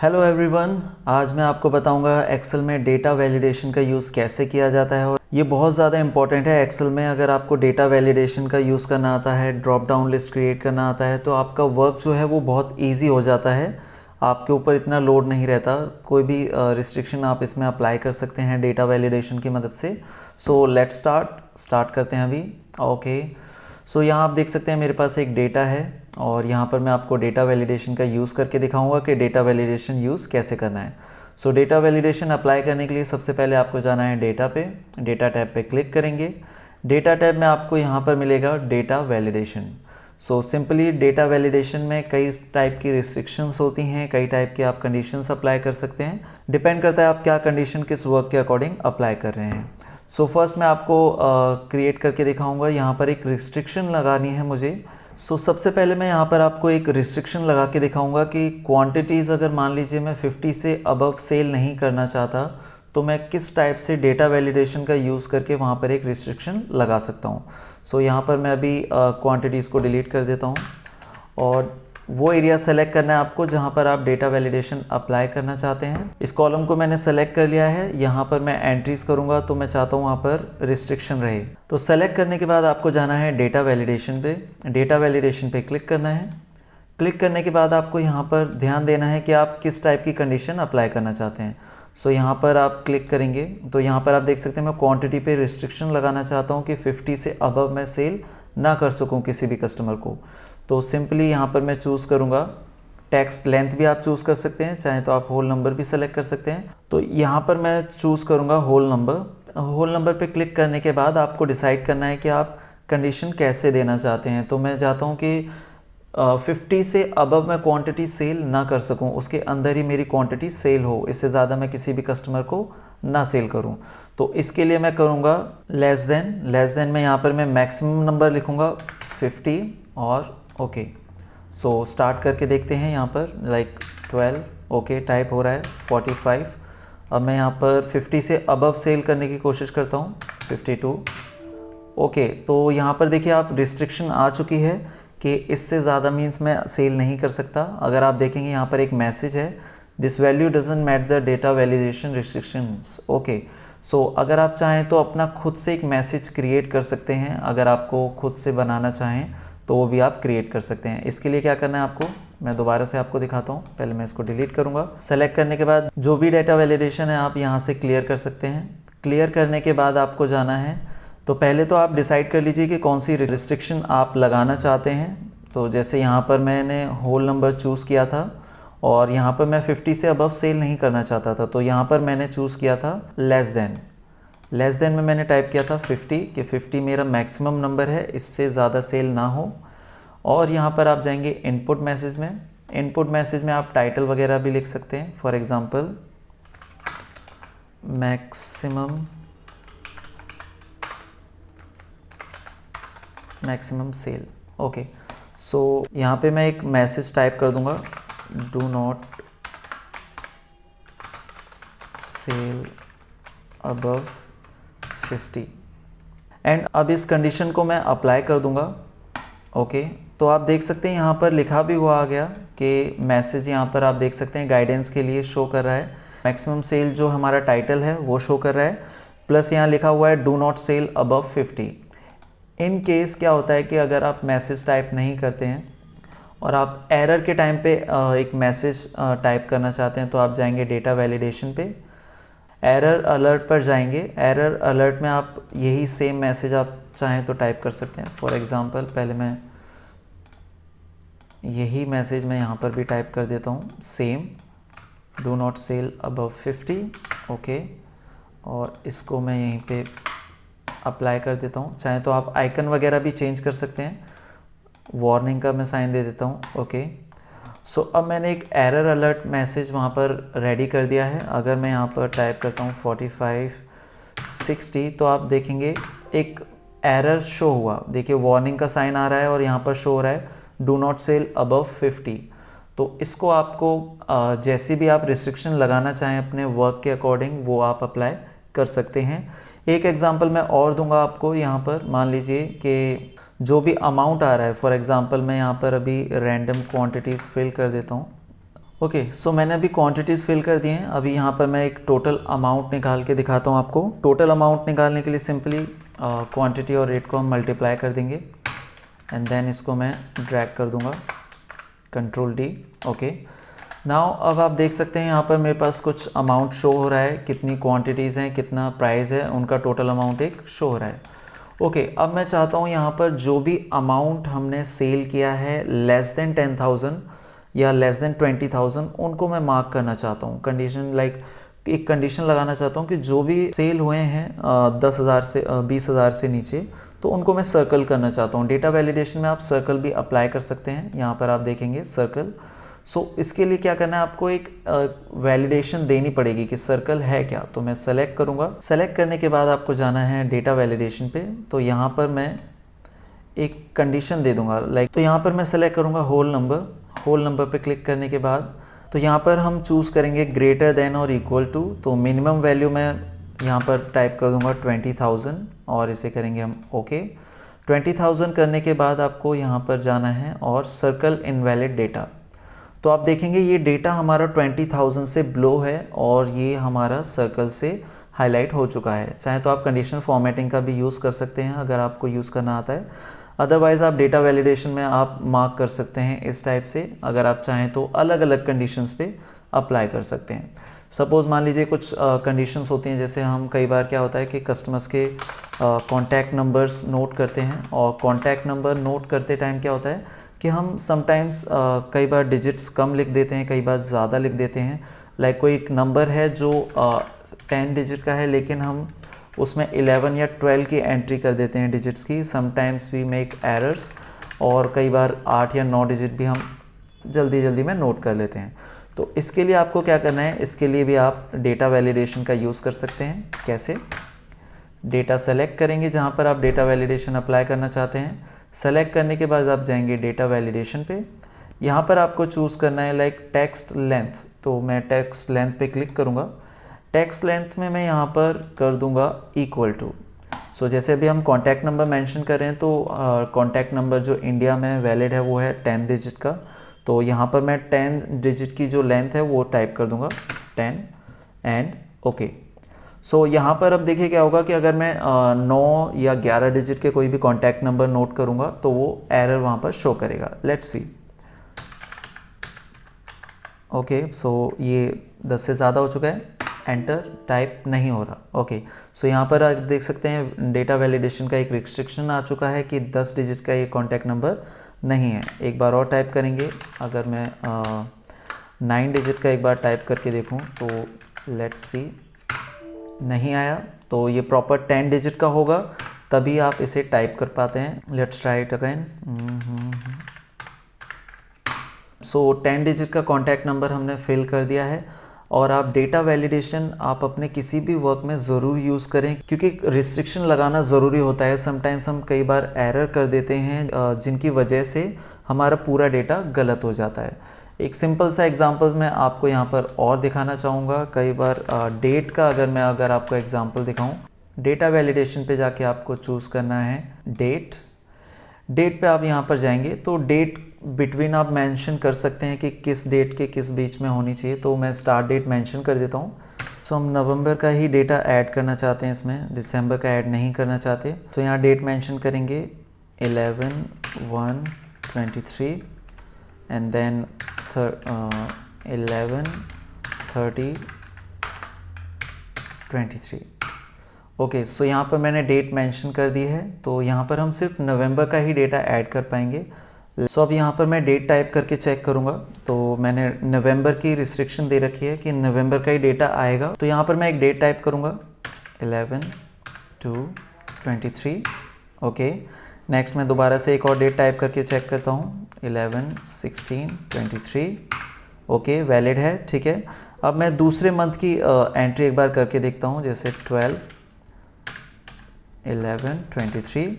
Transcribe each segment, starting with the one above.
Hello everyone, आज मैं आपको बताऊंगा एक्सेल में डेटा वैलिडेशन का यूज़ कैसे किया जाता है। और ये बहुत ज़्यादा इंपॉर्टेंट है एक्सेल में। अगर आपको डेटा वैलिडेशन का यूज़ करना आता है, ड्रॉप डाउन लिस्ट क्रिएट करना आता है, तो आपका वर्क जो है वो बहुत इजी हो जाता है। आपके ऊपर इतना लोड नहीं रहता। कोई भी रिस्ट्रिक्शन आप इसमें अप्लाई कर सकते हैं डेटा वैलिडेशन की मदद से। सो लेट्स स्टार्ट करते हैं अभी। ओके, सो यहाँ आप देख सकते हैं मेरे पास एक डेटा है और यहाँ पर मैं आपको डेटा वैलिडेशन का यूज़ करके दिखाऊंगा कि डेटा वैलिडेशन यूज़ कैसे करना है। सो डेटा वैलिडेशन अप्लाई करने के लिए सबसे पहले आपको जाना है डेटा पे। डेटा टैब पे क्लिक करेंगे। डेटा टैब में आपको यहाँ पर मिलेगा data validation. So simply data validation में कई टाइप की रिस्ट्रिक्शंस होती हैं, कई टाइप के आप कंडीशंस अप्लाई कर सकते हैं। डिपेंड करता है आप क्या कंडीशन किस वर्क के अकॉर्डिंग अप्लाई कर रहे हैं। सो फर्स्ट मैं आपको क्रिएट करके दिखाऊंगा। यहाँ पर एक रिस्ट्रिक्शन लगानी है मुझे। सबसे पहले मैं यहाँ पर आपको एक रिस्ट्रिक्शन लगा के दिखाऊंगा कि क्वांटिटीज़ अगर मान लीजिए मैं 50 से अबव सेल नहीं करना चाहता तो मैं किस टाइप से डेटा वैलिडेशन का यूज़ करके वहाँ पर एक रिस्ट्रिक्शन लगा सकता हूँ। यहाँ पर मैं अभी क्वांटिटीज़ को डिलीट कर देता हूँ और वो एरिया सेलेक्ट करना है आपको जहाँ पर आप डेटा वैलिडेशन अप्लाई करना चाहते हैं। इस कॉलम को मैंने सेलेक्ट कर लिया है। यहाँ पर मैं एंट्रीज करूँगा तो मैं चाहता हूँ वहाँ पर रिस्ट्रिक्शन रहे। तो सेलेक्ट करने के बाद आपको जाना है डेटा वैलिडेशन पे। डेटा वैलिडेशन पे क्लिक करना है। क्लिक करने के बाद आपको यहाँ पर ध्यान देना है कि आप किस टाइप की कंडीशन अप्लाई करना चाहते हैं। यहाँ पर आप क्लिक करेंगे तो यहाँ पर आप देख सकते हैं मैं क्वांटिटी पे रिस्ट्रिक्शन लगाना चाहता हूँ कि 50 से अबव मैं सेल ना कर सकूँ किसी भी कस्टमर को। तो सिंपली यहाँ पर मैं चूज़ करूँगा टेक्स्ट लेंथ भी आप चूज़ कर सकते हैं, चाहे तो आप होल नंबर भी सेलेक्ट कर सकते हैं। तो यहाँ पर मैं चूज़ करूँगा होल नंबर। होल नंबर पे क्लिक करने के बाद आपको डिसाइड करना है कि आप कंडीशन कैसे देना चाहते हैं। तो मैं चाहता हूँ कि 50 से अबव मैं क्वांटिटी सेल ना कर सकूं, उसके अंदर ही मेरी क्वांटिटी सेल हो, इससे ज़्यादा मैं किसी भी कस्टमर को ना सेल करूं। तो इसके लिए मैं करूंगा लेस देन में यहाँ पर मैं मैक्सिमम नंबर लिखूंगा 50 और ओके। स्टार्ट करके देखते हैं। यहाँ पर लाइक 12 ओके टाइप हो रहा है 45। अब मैं यहाँ पर 50 से अबव सेल करने की कोशिश करता हूँ 52 ओके। तो यहाँ पर देखिए आप रिस्ट्रिक्शन आ चुकी है कि इससे ज़्यादा मीन्स मैं सेल नहीं कर सकता। अगर आप देखेंगे यहाँ पर एक मैसेज है, this value doesn't match the data validation restrictions okay. अगर आप चाहें तो अपना खुद से एक मैसेज क्रिएट कर सकते हैं। अगर आपको खुद से बनाना चाहें तो वो भी आप क्रिएट कर सकते हैं। इसके लिए क्या करना है आपको, मैं दोबारा से आपको दिखाता हूँ। पहले मैं इसको डिलीट करूँगा। सेलेक्ट करने के बाद जो भी डेटा वैलिडेशन है आप यहाँ से क्लियर कर सकते हैं। क्लियर करने के बाद आपको जाना है, तो पहले तो आप डिसाइड कर लीजिए कि कौन सी रिस्ट्रिक्शन आप लगाना चाहते हैं। तो जैसे यहाँ पर मैंने होल नंबर चूज़ किया था और यहाँ पर मैं 50 से अबव सेल नहीं करना चाहता था, तो यहाँ पर मैंने चूज़ किया था लेस देन में मैंने टाइप किया था 50 कि 50 मेरा मैक्सिमम नंबर है, इससे ज़्यादा सेल ना हो। और यहाँ पर आप जाएंगे इनपुट मैसेज में। इनपुट मैसेज में आप टाइटल वगैरह भी लिख सकते हैं। For example maximum sell okay. यहाँ पे मैं एक मैसेज टाइप कर दूंगा, do not sell above 50 and अब इस कंडीशन को मैं अप्लाई कर दूंगा ओके। तो आप देख सकते हैं यहाँ पर लिखा भी हुआ आ गया कि मैसेज यहाँ पर आप देख सकते हैं गाइडेंस के लिए शो कर रहा है। मैक्सिमम सेल जो हमारा टाइटल है वो शो कर रहा है, प्लस यहाँ लिखा हुआ है do not sell above 50। In case क्या होता है कि अगर आप मैसेज टाइप नहीं करते हैं और आप एरर के टाइम पे एक मैसेज टाइप करना चाहते हैं, तो आप जाएंगे डेटा वैलिडेशन पे, एरर अलर्ट पर जाएंगे। एरर अलर्ट में आप यही सेम मैसेज आप चाहें तो टाइप कर सकते हैं। फॉर एग्ज़ाम्पल पहले मैं यही मैसेज मैं यहाँ पर भी टाइप कर देता हूँ, same do not sell above 50 okay. और इसको मैं यहीं पे अप्लाई कर देता हूँ। चाहे तो आप आइकन वगैरह भी चेंज कर सकते हैं। वार्निंग का मैं साइन दे देता हूँ ओके। अब मैंने एक एरर अलर्ट मैसेज वहाँ पर रेडी कर दिया है। अगर मैं यहाँ पर टाइप करता हूँ 45 60 तो आप देखेंगे एक एरर शो हुआ। देखिए वार्निंग का साइन आ रहा है और यहाँ पर शो हो रहा है डू नॉट सेल अबव 50। तो इसको आपको जैसी भी आप रिस्ट्रिक्शन लगाना चाहें अपने वर्क के अकॉर्डिंग वो आप अप्लाई कर सकते हैं। एक एग्जांपल मैं और दूंगा आपको। यहाँ पर मान लीजिए कि जो भी अमाउंट आ रहा है, फॉर एग्जांपल मैं यहाँ पर अभी रैंडम क्वांटिटीज़ फिल कर देता हूँ ओके, सो मैंने अभी क्वांटिटीज़ फिल कर दी हैं। अभी यहाँ पर मैं एक टोटल अमाउंट निकाल के दिखाता हूँ आपको। टोटल अमाउंट निकालने के लिए सिंपली क्वांटिटी और रेट को हम मल्टीप्लाई कर देंगे एंड देन इसको मैं ड्रैग कर दूँगा, कंट्रोल डी। ओके, नाउ अब आप देख सकते हैं यहाँ पर मेरे पास कुछ अमाउंट शो हो रहा है, कितनी क्वांटिटीज़ हैं, कितना प्राइस है, उनका टोटल अमाउंट एक शो हो रहा है। ओके, अब मैं चाहता हूँ यहाँ पर जो भी अमाउंट हमने सेल किया है लेस देन 10,000 या लेस देन 20,000, उनको मैं मार्क करना चाहता हूँ। कंडीशन एक कंडीशन लगाना चाहता हूँ कि जो भी सेल हुए हैं 10,000 से 20,000 से नीचे, तो उनको मैं सर्कल करना चाहता हूँ। डेटा वैलिडेशन में आप सर्कल भी अप्लाई कर सकते हैं। यहाँ पर आप देखेंगे सर्कल। इसके लिए क्या करना है, आपको एक वैलिडेशन देनी पड़ेगी कि सर्कल है क्या। तो मैं सेलेक्ट करूँगा। सेलेक्ट करने के बाद आपको जाना है डेटा वैलिडेशन पे। तो यहाँ पर मैं एक कंडीशन दे दूँगा, तो यहाँ पर मैं सेलेक्ट करूँगा होल नंबर पे क्लिक करने के बाद तो यहाँ पर हम चूज़ करेंगे ग्रेटर देन और इक्वल टू। तो मिनिमम वैल्यू मैं यहाँ पर टाइप कर दूँगा 20,000 और इसे करेंगे हम ओके। 20,000 करने के बाद आपको यहाँ पर जाना है और सर्कल इनवैलिड डेटा। तो आप देखेंगे ये डेटा हमारा 20,000 से बिलो है और ये हमारा सर्कल से हाईलाइट हो चुका है। चाहे तो आप कंडीशनल फॉर्मेटिंग का भी यूज़ कर सकते हैं अगर आपको यूज़ करना आता है। अदरवाइज़ आप डेटा वैलिडेशन में आप मार्क कर सकते हैं इस टाइप से। अगर आप चाहें तो अलग अलग कंडीशंस पे अप्लाई कर सकते हैं। सपोज़ मान लीजिए कुछ कंडीशंस होती हैं, जैसे हम कई बार क्या होता है कि कस्टमर्स के कॉन्टैक्ट नंबर्स नोट करते हैं और कॉन्टैक्ट नंबर नोट करते टाइम क्या होता है कि हम समटाइम्स कई बार डिजिट्स कम लिख देते हैं, कई बार ज़्यादा लिख देते हैं। लाइक कोई एक नंबर है जो 10 डिजिट का है, लेकिन हम उसमें 11 या 12 की एंट्री कर देते हैं डिजिट्स की। समटाइम्स वी मेक एरर्स और कई बार 8 या 9 डिजिट भी हम जल्दी में नोट कर लेते हैं। तो इसके लिए आपको क्या करना है, इसके लिए भी आप डेटा वैलिडेशन का यूज़ कर सकते हैं। कैसे? डेटा सेलेक्ट करेंगे जहाँ पर आप डेटा वैलिडेशन अप्लाई करना चाहते हैं। सेलेक्ट करने के बाद आप जाएंगे डेटा वैलिडेशन पे। यहाँ पर आपको चूज़ करना है लाइक टेक्स्ट लेंथ। तो मैं टेक्स्ट लेंथ पे क्लिक करूँगा। टेक्स्ट लेंथ में मैं यहाँ पर कर दूँगा इक्वल टू। जैसे अभी हम कॉन्टैक्ट नंबर मेंशन कर रहे हैं, तो कॉन्टैक्ट नंबर जो इंडिया में वैलिड है वो है 10 डिजिट का। तो यहाँ पर मैं 10 डिजिट की जो लेंथ है वो टाइप कर दूँगा 10 एंड ओके। यहाँ पर अब देखिए क्या होगा कि अगर मैं 9 या 11 डिजिट के कोई भी कॉन्टैक्ट नंबर नोट करूँगा तो वो एरर वहाँ पर शो करेगा। Let's see. ओके, ये 10 से ज़्यादा हो चुका है, एंटर टाइप नहीं हो रहा। ओके, यहाँ पर आप देख सकते हैं डेटा वैलिडेशन का एक रिस्ट्रिक्शन आ चुका है कि 10 डिजिट का ये कॉन्टैक्ट नंबर नहीं है। एक बार और टाइप करेंगे। अगर मैं 9 डिजिट का एक बार टाइप करके देखूँ तो लेट्स सी, नहीं आया। तो ये प्रॉपर 10 डिजिट का होगा तभी आप इसे टाइप कर पाते हैं। Let's try it again. 10 digit का कॉन्टैक्ट नंबर हमने फिल कर दिया है। और आप डेटा वैलिडेशन आप अपने किसी भी वर्क में ज़रूर यूज़ करें, क्योंकि रिस्ट्रिक्शन लगाना ज़रूरी होता है। समटाइम्स हम कई बार एरर कर देते हैं जिनकी वजह से हमारा पूरा डेटा गलत हो जाता है। एक सिंपल सा एग्जांपल्स मैं आपको यहाँ पर और दिखाना चाहूँगा। कई बार डेट का अगर आपको एग्जांपल दिखाऊँ, डेटा वैलिडेशन पे जाके आपको चूज़ करना है डेट पे आप यहाँ पर जाएंगे तो डेट बिटवीन आप मेंशन कर सकते हैं कि किस डेट के किस बीच में होनी चाहिए। तो मैं स्टार्ट डेट मेंशन कर देता हूँ। हम नवंबर का ही डेटा ऐड करना चाहते हैं इसमें, दिसंबर का ऐड नहीं करना चाहते। तो यहाँ डेट मेंशन करेंगे 11/1/23 एंड देन 11/30/23। ओके, यहाँ पर मैंने डेट मेंशन कर दी है। तो यहाँ पर हम सिर्फ नवंबर का ही डेटा ऐड कर पाएंगे। अब यहाँ पर मैं डेट टाइप करके चेक करूँगा। तो मैंने नवंबर की रिस्ट्रिक्शन दे रखी है कि नवंबर का ही डेटा आएगा। तो यहाँ पर मैं एक डेट टाइप करूँगा 11/2/23। ओके, नेक्स्ट मैं दोबारा से एक और डेट टाइप करके चेक करता हूँ 11/16/23। ओके, वैलिड है, ठीक है। अब मैं दूसरे मंथ की एंट्री एक बार करके देखता हूँ, जैसे 12/11/23।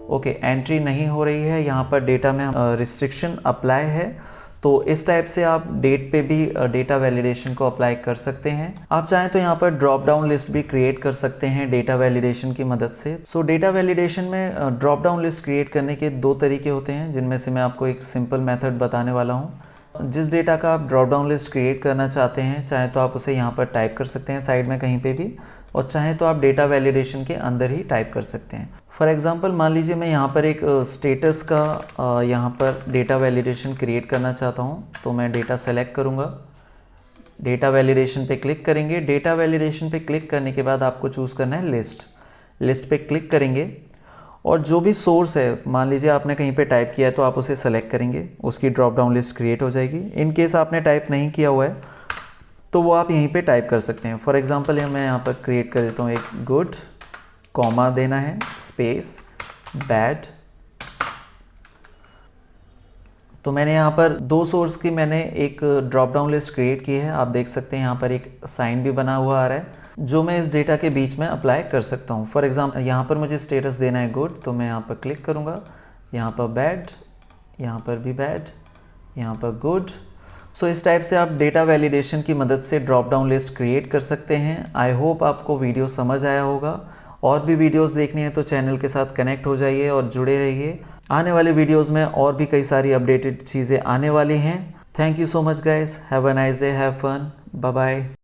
ओके, एंट्री नहीं हो रही है यहाँ पर डेटा में, रिस्ट्रिक्शन अप्लाई है। तो इस टाइप से आप डेट पे भी डेटा वैलिडेशन को अप्लाई कर सकते हैं। आप चाहें तो यहाँ पर ड्रॉप डाउन लिस्ट भी क्रिएट कर सकते हैं डेटा वैलिडेशन की मदद से। डेटा वैलिडेशन में ड्रॉप डाउन लिस्ट क्रिएट करने के 2 तरीके होते हैं, जिनमें से मैं आपको एक सिंपल मेथड बताने वाला हूँ। जिस डेटा का आप ड्रॉप डाउन लिस्ट क्रिएट करना चाहते हैं, चाहे तो आप उसे यहाँ पर टाइप कर सकते हैं साइड में कहीं पे भी, और चाहे तो आप डेटा वैलिडेशन के अंदर ही टाइप कर सकते हैं। फॉर एग्जांपल मान लीजिए मैं यहाँ पर एक स्टेटस का यहाँ पर डेटा वैलिडेशन क्रिएट करना चाहता हूँ, तो मैं डेटा सेलेक्ट करूँगा, डेटा वैलिडेशन पे क्लिक करेंगे। डेटा वैलिडेशन पे क्लिक करने के बाद आपको चूज़ करना है लिस्ट पे क्लिक करेंगे और जो भी सोर्स है, मान लीजिए आपने कहीं पे टाइप किया है तो आप उसे सेलेक्ट करेंगे, उसकी ड्रॉप डाउन लिस्ट क्रिएट हो जाएगी। इन केस आपने टाइप नहीं किया हुआ है तो वो आप यहीं पे टाइप कर सकते हैं। फॉर एग्जांपल मैं यहाँ पर क्रिएट कर देता हूँ एक गुड, कॉमा देना है, स्पेस, बैड। तो मैंने यहाँ पर 2 सोर्स की मैंने एक ड्रॉप डाउन लिस्ट क्रिएट की है। आप देख सकते हैं यहाँ पर एक साइन भी बना हुआ आ रहा है जो मैं इस डेटा के बीच में अप्लाई कर सकता हूँ। फॉर एग्जांपल यहाँ पर मुझे स्टेटस देना है गुड, तो मैं यहाँ पर क्लिक करूँगा, यहाँ पर बैड, यहाँ पर भी बैड, यहाँ पर गुड। सो इस टाइप से आप डेटा वैलिडेशन की मदद से ड्रॉप डाउन लिस्ट क्रिएट कर सकते हैं। आई होप आपको वीडियो समझ आया होगा। और भी वीडियोस देखनी है तो चैनल के साथ कनेक्ट हो जाइए और जुड़े रहिए। आने वाले वीडियोस में और भी कई सारी अपडेटेड चीज़ें आने वाली हैं। Thank you so much guys, have a nice day, have fun, bye bye.